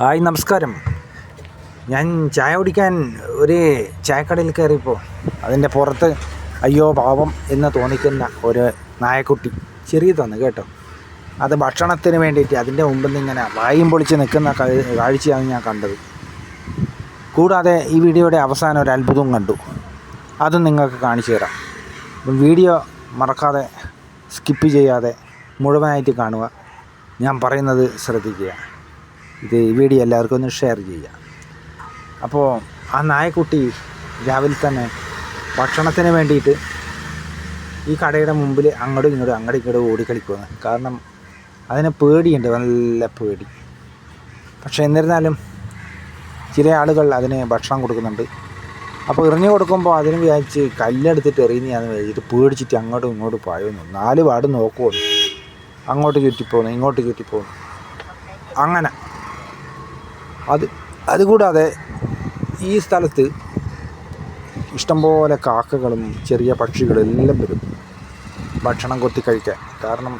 Hi, നമസ്കാരം. ഞാൻ ചായ കുടിക്കാൻ ഒരു ചായക്കടയിൽ കയറിയപ്പോൾ അതിൻ്റെ പുറത്ത് അയ്യോ പാവം എന്ന് തോന്നിക്കുന്ന ഒരു നായക്കുട്ടി ചെറിയതാണ് കേട്ടോ. അത് ഭക്ഷണത്തിന് വേണ്ടിയിട്ട് അതിൻ്റെ മുമ്പിൽ നിന്ന് ഇങ്ങനെ വായും പൊളിച്ച് നിൽക്കുന്ന കാഴ്ചയാണ് ഞാൻ കണ്ടത്. കൂടാതെ ഈ വീഡിയോയുടെ അവസാനം ഒരു അത്ഭുതവും കണ്ടു. അതും നിങ്ങൾക്ക് കാണിച്ചു തരാം. വീഡിയോ മറക്കാതെ സ്കിപ്പ് ചെയ്യാതെ മുഴുവനായിട്ട് കാണുക. ഞാൻ പറയുന്നത് ശ്രദ്ധിക്കുക. ഈ വീഡിയോ എല്ലാവർക്കും ഒന്ന് ഷെയർ ചെയ്യുക. അപ്പോൾ ആ നായക്കുട്ടി രാവിലെ തന്നെ ഭക്ഷണത്തിന് വേണ്ടിയിട്ട് ഈ കടയുടെ മുമ്പിൽ അങ്ങോട്ടും ഇങ്ങോട്ടും ഓടിക്കളിക്കുകയാണ്. കാരണം അതിന് പേടിയുണ്ട്, നല്ല പേടി. പക്ഷേ എന്നിരുന്നാലും ചില ആളുകൾ അതിന് ഭക്ഷണം കൊടുക്കുന്നുണ്ട്. അപ്പോൾ എറിഞ്ഞു കൊടുക്കുമ്പോൾ അതിന് വിചാരിച്ച് കല്ലെടുത്തിട്ട് എറിയുന്നതാണെന്ന് വിചാരിച്ചിട്ട് പേടിച്ചിട്ട് അങ്ങോട്ടും ഇങ്ങോട്ടും പായുന്നു. 4 പാട് നോക്കുമോ, അങ്ങോട്ട് ചുറ്റിപ്പോകുന്നു, ഇങ്ങോട്ട് ചുറ്റിപ്പോകുന്നു. അങ്ങനെ അതുകൂടാതെ ഈ സ്ഥലത്ത് ഇഷ്ടംപോലെ കാക്കകളും ചെറിയ പക്ഷികളും എല്ലാം വരും ഭക്ഷണം കൊത്തി കഴിക്കാൻ. കാരണം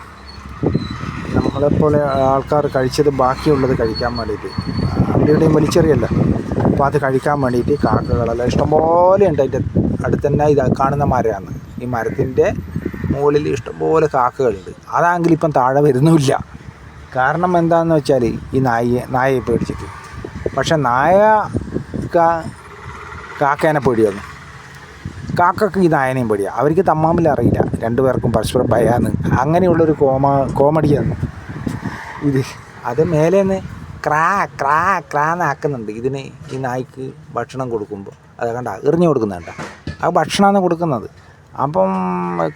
നമ്മളെപ്പോലെ ആൾക്കാർ കഴിച്ചത് ബാക്കിയുള്ളത് കഴിക്കാൻ വേണ്ടിയിട്ട് അവിടെയും വലിച്ചെറിയല്ല. അപ്പോൾ അത് കഴിക്കാൻ വേണ്ടിയിട്ട് കാക്കകളെല്ലാം ഇഷ്ടംപോലെ ഉണ്ട്. അതിൻ്റെ അടുത്ത് തന്നെ ഇത് കാണുന്ന മരമാണ്. ഈ മരത്തിൻ്റെ മുകളിൽ ഇഷ്ടംപോലെ കാക്കകളുണ്ട്. അതാണെങ്കിൽ ഇപ്പം താഴെ വരുന്നുമില്ല. കാരണം എന്താണെന്ന് വെച്ചാൽ ഈ നായയെ പേടിച്ചിട്ട്. പക്ഷെ കാക്കേനെ പേടിയാണ്. കാക്കക്ക് ഈ നായനെയും പേടിയാണ്. അവർക്ക് തമ്മിൽ അറിയില്ല, രണ്ടുപേർക്കും പരസ്പരം ഭയമാണ്. അങ്ങനെയുള്ളൊരു കോമഡിയാണ് ഇത്. അത് മേലേന്ന് ക്രാന്നാക്കുന്നുണ്ട് ഇതിന്. ഈ നായ്ക്ക് ഭക്ഷണം കൊടുക്കുമ്പോൾ അത് കണ്ട എറിഞ്ഞു കൊടുക്കുന്നുണ്ട. അത് ഭക്ഷണമാണ് കൊടുക്കുന്നത്. അപ്പം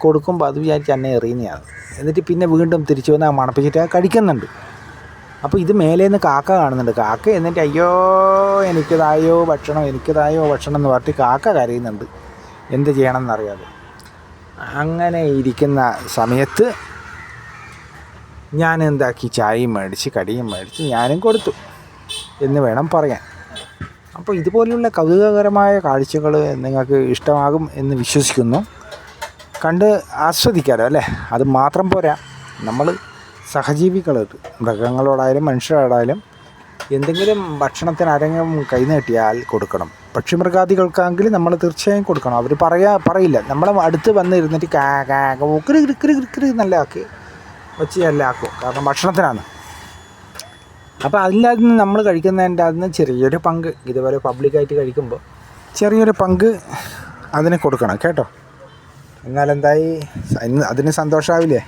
കൊടുക്കുമ്പോൾ അത് വിചാരിച്ച് എന്നെ എറിയുന്നതാണ്. എന്നിട്ട് പിന്നെ വീണ്ടും തിരിച്ചു വന്ന് മണപ്പിച്ചിട്ട് കഴിക്കുന്നുണ്ട്. അപ്പോൾ ഇത് മേലേന്ന് കാക്ക കാണുന്നുണ്ട്. കാക്ക എന്നിട്ട് അയ്യോ എനിക്കതായോ ഭക്ഷണം എന്ന് പറഞ്ഞിട്ട് കാക്ക കരയുന്നുണ്ട്. എന്ത് ചെയ്യണമെന്നറിയാതെ. അങ്ങനെ ഇരിക്കുന്ന സമയത്ത് ഞാൻ എന്താക്കി, ചായയും മേടിച്ച് കടിയും മേടിച്ച് ഞാനും കൊടുത്തു എന്ന് വേണം പറയാൻ. അപ്പോൾ ഇതുപോലെയുള്ള കൗതുകകരമായ കാഴ്ചകൾ നിങ്ങൾക്ക് ഇഷ്ടമാകും എന്ന് വിശ്വസിക്കുന്നു. കണ്ട് ആസ്വദിക്കാമല്ലോ അല്ലേ? അത് മാത്രം പോരാ, നമ്മൾ സഹജീവികൾ, മൃഗങ്ങളോടായാലും മനുഷ്യരോടായാലും എന്തെങ്കിലും ഭക്ഷണത്തിന് ആരെങ്കിലും കൈ നീട്ടിയാൽ കൊടുക്കണം. പക്ഷിമൃഗാദികൾക്കാണെങ്കിൽ നമ്മൾ തീർച്ചയായും കൊടുക്കണം. അവർ പറയില്ല. നമ്മളെ അടുത്ത് വന്നിരുന്നിട്ട് കിരി നല്ല ആക്കി വെച്ച് എല്ലാം ആക്കും. കാരണം ഭക്ഷണത്തിനാണ്. അപ്പോൾ അതില്ലാതെ നിന്ന് നമ്മൾ കഴിക്കുന്നതിൻ്റെ അതിന് ചെറിയൊരു പങ്ക് ഇതുപോലെ പബ്ലിക്കായിട്ട് കഴിക്കുമ്പോൾ ചെറിയൊരു പങ്ക് അതിന് കൊടുക്കണം കേട്ടോ. എന്നാലെന്തായി, അതിന് സന്തോഷമാവില്ലേ?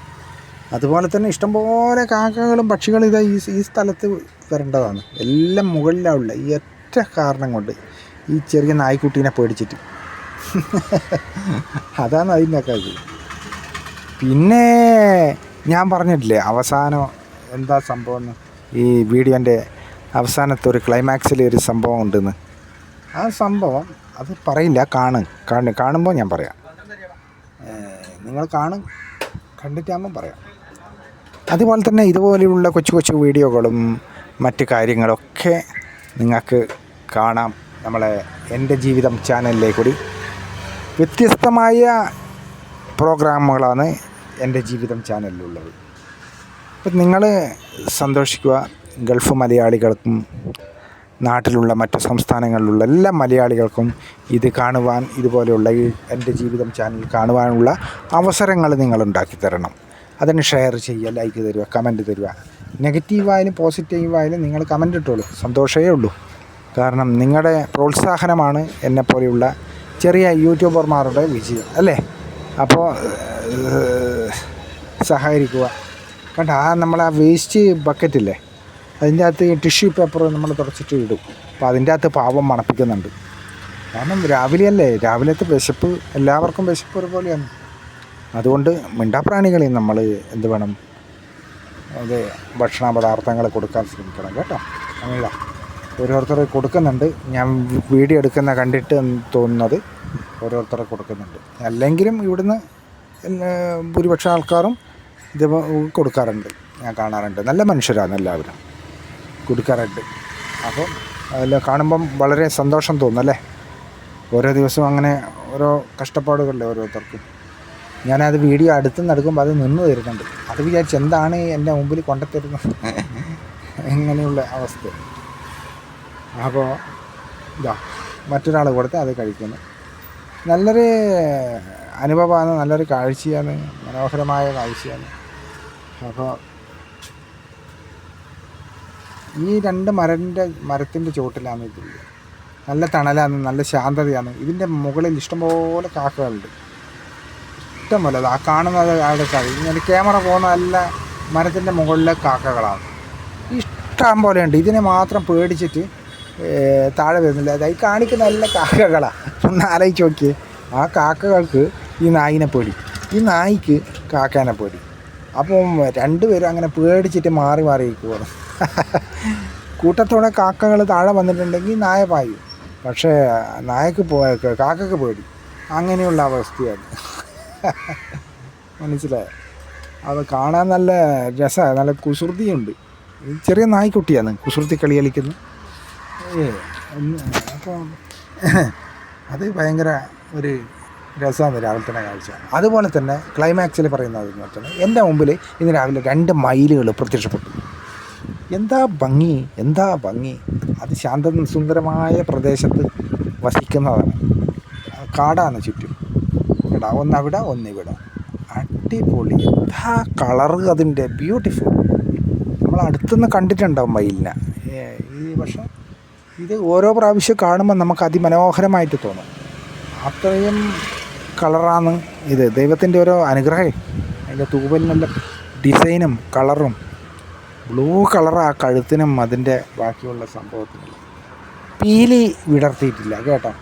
അതുപോലെ തന്നെ ഇഷ്ടംപോലെ കാക്കകളും പക്ഷികളും ഇതാ ഈ സ്ഥലത്ത് വരേണ്ടതാണ്. എല്ലാം മുകളിലുള്ള ഈ ഒറ്റ കാരണം കൊണ്ട്, ഈ ചെറിയ നായ്ക്കുട്ടീനെ പേടിച്ചിട്ട്. അതാണ് അതിൻ്റെ കാര്യം. പിന്നെ ഞാൻ പറഞ്ഞിട്ടില്ലേ അവസാനം എന്താ സംഭവം, ഈ വീഡിയോൻ്റെ അവസാനത്തെ ഒരു ക്ലൈമാക്സിൽ ഒരു സംഭവം ഉണ്ടെന്ന്. ആ സംഭവം അത് പറയില്ല, കാണുമ്പോൾ ഞാൻ പറയാം. നിങ്ങൾ കണ്ടിട്ടാകുമ്പോൾ പറയാം. അതുപോലെ തന്നെ ഇതുപോലെയുള്ള കൊച്ചു വീഡിയോകളും മറ്റ് കാര്യങ്ങളൊക്കെ നിങ്ങൾക്ക് കാണാം നമ്മളെ എൻ്റെ ജീവിതം ചാനലിലെ കൂടി. വ്യത്യസ്തമായ പ്രോഗ്രാമുകളാണ് എൻ്റെ ജീവിതം ചാനലിലുള്ളത്. അപ്പം നിങ്ങൾ സന്തോഷിക്കുക. ഗൾഫ് മലയാളികൾക്കും നാട്ടിലുള്ള മറ്റ് സംസ്ഥാനങ്ങളിലുള്ള എല്ലാ മലയാളികൾക്കും ഇത് കാണുവാൻ, ഇതുപോലെയുള്ള ഈ എൻ്റെ ജീവിതം ചാനൽ കാണുവാനുള്ള അവസരങ്ങൾ നിങ്ങൾ ഉണ്ടാക്കി തരണം. അതിന് ഷെയർ ചെയ്യുക, ലൈക്ക് തരിക, കമൻറ്റ് തരിക. നെഗറ്റീവായാലും പോസിറ്റീവായാലും നിങ്ങൾ കമൻ്റ് ഇട്ടോളൂ. സന്തോഷമേ ഉള്ളൂ. കാരണം നിങ്ങളുടെ പ്രോത്സാഹനമാണ് എന്നെപ്പോലെയുള്ള ചെറിയ യൂട്യൂബർമാരുടെ വിജയം അല്ലേ? അപ്പോൾ സഹകരിക്കുക. നമ്മളെ വേസ്റ്റ് ബക്കറ്റില്ലേ, അതിൻ്റെ അകത്ത് ടിഷ്യൂ പേപ്പർ നമ്മൾ തുടച്ചിട്ട് ഇടും. അപ്പോൾ അതിൻ്റെ അകത്ത് പാവം മണപ്പിക്കുന്നുണ്ട്. കാരണം രാവിലത്തെ വിശപ്പ്, എല്ലാവർക്കും വിശപ്പ് ഒരുപോലെയാണ്. അതുകൊണ്ട് മിണ്ടാപ്രാണികളെയും നമ്മൾ എന്ത് വേണം, അത് ഭക്ഷണ പദാർത്ഥങ്ങൾ കൊടുക്കാൻ ശ്രമിക്കണം കേട്ടോ. അങ്ങനെയുള്ള ഓരോരുത്തർ കൊടുക്കുന്നുണ്ട്. ഞാൻ വീഡിയോ എടുക്കുന്ന കണ്ടിട്ട് തോന്നുന്നത് ഓരോരുത്തർ കൊടുക്കുന്നുണ്ട്. അല്ലെങ്കിലും ഇവിടുന്ന് ഭൂരിപക്ഷം ആൾക്കാരും ഇത് കൊടുക്കാറുണ്ട്, ഞാൻ കാണാറുണ്ട്. നല്ല മനുഷ്യരാണ് എല്ലാവരും, കൊടുക്കാറുണ്ട്. അപ്പം അതിൽ കാണുമ്പം വളരെ സന്തോഷം തോന്നുന്നല്ലേ? ഓരോ ദിവസവും അങ്ങനെ ഓരോ കഷ്ടപ്പാടുകളില്ലേ ഓരോരുത്തർക്കും. ഞാനത് വീഡിയോ അടുത്തുനിന്ന് എടുക്കുമ്പോൾ അത് നിന്ന് തരുന്നുണ്ട്. അത് വിചാരിച്ച് എന്താണ് എൻ്റെ മുമ്പിൽ കൊണ്ടുത്തരുന്നത്, എങ്ങനെയുള്ള അവസ്ഥ. അപ്പോൾ ഇതാ മറ്റൊരാൾ കൊടുത്ത് അത് കഴിക്കുന്നു. നല്ലൊരു അനുഭവമാണ്, നല്ലൊരു കാഴ്ചയാണ്, മനോഹരമായ കാഴ്ചയാണ്. അപ്പോൾ ഈ 2 മരത്തിൻ്റെ ചുവട്ടിലാണ് ഇതില്ല. നല്ല തണലാണ്, നല്ല ശാന്തതയാണ്. ഇതിൻ്റെ മുകളിൽ ഇഷ്ടംപോലെ കാക്കകളുണ്ട്, ഇഷ്ടംപോലെ. ആ കാണുന്നത് അവിടെ ഇങ്ങനെ ക്യാമറ പോകുന്ന നല്ല മരത്തിൻ്റെ മുകളിലെ കാക്കകളാണ്, ഇഷ്ടം പോലെ ഉണ്ട്. ഇതിനെ മാത്രം പേടിച്ചിട്ട് താഴെ വരുന്നില്ല. അതായത് കാണിക്കുന്ന നല്ല കാക്കകളാണ്. ഒന്ന് ആലോചിച്ച് നോക്കിയേ, ആ കാക്കകൾക്ക് ഈ നായിനെ പേടി, ഈ നായിക്ക് കാക്കേനെ പേടി. അപ്പം 2 പേരും അങ്ങനെ പേടിച്ചിട്ട് മാറി ഇരിക്കുകയാണ്. കൂട്ടത്തോടെ കാക്കകൾ താഴെ വന്നിട്ടുണ്ടെങ്കിൽ നായ പായും, പക്ഷേ കാക്കക്ക് പേടി. അങ്ങനെയുള്ള അവസ്ഥയാണ്. മനസ്സിലായോ? അത് കാണാൻ നല്ല രസമാണ്, നല്ല കുസൃതിയുണ്ട്. ചെറിയ നായ്ക്കുട്ടിയാണ് കുസൃതി കളി കളിക്കുന്നത്. അപ്പോൾ അത് ഭയങ്കര ഒരു രസമാണ് രാവിലെ തന്നെ കാഴ്ച. അതുപോലെ തന്നെ ക്ലൈമാക്സിൽ പറയുന്നത് തന്നെ എൻ്റെ മുമ്പിൽ ഇന്ന് രാവിലെ 2 മയിലുകൾ പ്രത്യക്ഷപ്പെട്ടു. എന്താ ഭംഗി! അത് സുന്ദരമായ പ്രദേശത്ത് വസിക്കുന്നതാണ്. കാടാണ് ചുറ്റും, കേട്ടോ. ഒന്നവിടെ ഒന്നിവിടെ, അടിപൊളി. എന്താ കളറ് അതിൻ്റെ, ബ്യൂട്ടിഫുൾ. നമ്മൾ അടുത്തുനിന്ന് കണ്ടിട്ടുണ്ടാവും മയിലിനെ. പക്ഷേ ഇത് ഓരോ പ്രാവശ്യം കാണുമ്പോൾ നമുക്ക് അതിമനോഹരമായിട്ട് തോന്നും. അത്രയും കളറാണ് ഇത്. ദൈവത്തിൻ്റെ ഓരോ അനുഗ്രഹം. അതിൻ്റെ തൂവലിനുള്ള ഡിസൈനും കളറും, ബ്ലൂ കളർ ആ കഴുത്തിനും അതിൻ്റെ ബാക്കിയുള്ള സംഭവത്തിനും. പീലി വിടർത്തിയിട്ടില്ല കേട്ടോ.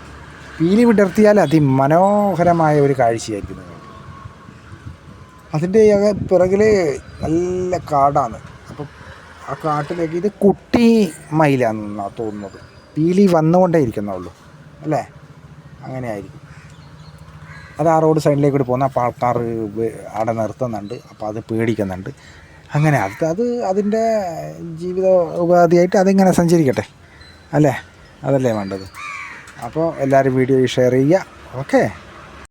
പീലി വിടർത്തിയാൽ അതിമനോഹരമായ ഒരു കാഴ്ചയായിരിക്കും. അതിൻ്റെ പിറകിൽ നല്ല കാടാണ്. അപ്പം ആ കാട്ടിലേക്ക് ഇത് കുട്ടി മയിലാണെന്നാണ് തോന്നുന്നത്. പീലി വന്നുകൊണ്ടേ ഇരിക്കുന്നുള്ളൂ അല്ലേ? അങ്ങനെ ആയിരിക്കും. അത് ആ റോഡ് സൈഡിലേക്ക് കൂടി പോകുന്ന അപ്പോൾ ആൾക്കാർ അവിടെ നിർത്തുന്നുണ്ട്. അപ്പോൾ അത് പേടിക്കുന്നുണ്ട്. അങ്ങനെ അത് അതിൻ്റെ ജീവിത ഉപാധിയായിട്ട് അതിങ്ങനെ സഞ്ചരിക്കട്ടെ അല്ലേ? അതല്ലേ വേണ്ടത്. അപ്പോൾ എല്ലാവരും വീഡിയോ ഷെയർ ചെയ്യുക. ഓക്കെ.